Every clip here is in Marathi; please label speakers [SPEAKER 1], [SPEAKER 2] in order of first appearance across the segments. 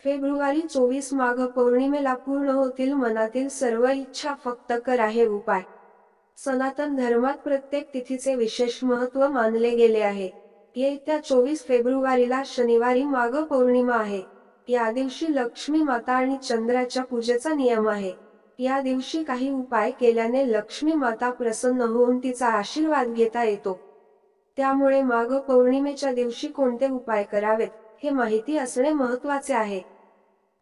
[SPEAKER 1] फेब्रुवारी 24 माघ पौर्णिमेला पूर्ण होतील मनातील सर्व इच्छा, फक्त करा हे उपाय. सनातन धर्मात प्रत्येक तिथीचे विशेष महत्त्व मानले गेले आहे. येत्या 24 फेब्रुवारीला शनिवारी माघ पौर्णिमा आहे. या दिवशी लक्ष्मी माता आणि चंद्राच्या पूजेचा नियम आहे. या दिवशी काही उपाय केल्याने लक्ष्मी माता प्रसन्न होऊन तिचा आशीर्वाद घेता येतो. त्यामुळे माघ पौर्णिमेच्या दिवशी कोणते उपाय करावेत हे माहिती असणे महत्त्वाचे आहे.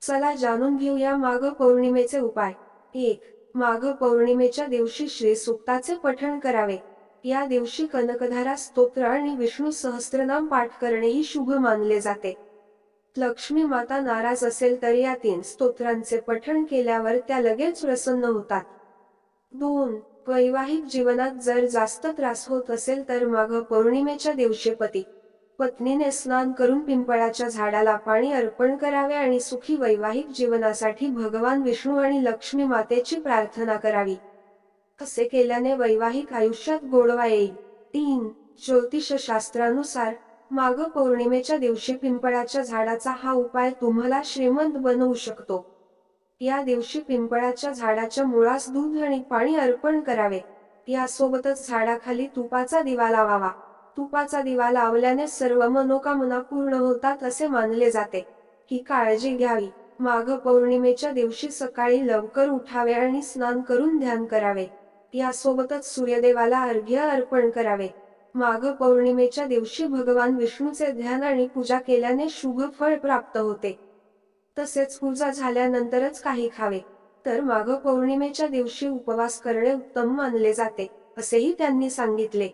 [SPEAKER 1] चला जाणून घेऊया माघ पौर्णिमेचे उपाय. 1. माघ पौर्णिमेच्या दिवशी श्री सूक्ताचे पठण करावे. या दिवशी कनकधारा स्तोत्र आणि विष्णू सहस्त्रनाम पाठ करणेही शुभ मानले जाते. लक्ष्मी माता नाराज असेल तर या 3 स्तोत्रांचे पठण केल्यावर त्या लगेच प्रसन्न होतात. 2. वैवाहिक जीवनात जर जास्त त्रास होत असेल तर माघ पौर्णिमेच्या दिवशी पती पत्नीने स्नान करून पिंपळाच्या झाडाला पाणी अर्पण करावे आणि सुखी वैवाहिक जीवनासाठी भगवान विष्णू आणि लक्ष्मी मातेची प्रार्थना करावी. असे केल्याने वैवाहिक आयुष्यात गोडवा येईल. 3. ज्योतिषशास्त्रानुसार माघ पौर्णिमेच्या दिवशी पिंपळाच्या झाडाचा हा उपाय तुम्हाला श्रीमंत बनवू शकतो. या दिवशी पिंपळाच्या झाडाच्या मुळास दूध आणि पाणी अर्पण करावे. यासोबतच झाडाखाली तुपाचा दिवा लावावा. तुपाचा दिवा लावल्याने सर्व मनोकामना पूर्ण होतात असे मानले जाते. ही काळजी घ्यावी. माघ पौर्णिमेच्या दिवशी सकाळी लवकर उठावे आणि स्नान करून ध्यान करावे. यासोबतच सूर्यदेवाला अर्घ्य अर्पण करावे. माघ पौर्णिमेच्या दिवशी भगवान विष्णूचे ध्यान आणि पूजा केल्याने शुभ फळ प्राप्त होते. तसेच पूजा झाल्यानंतरच काही खावे. तर माघ पौर्णिमेच्या दिवशी उपवास करणे उत्तम मानले जाते, असेही त्यांनी सांगितले.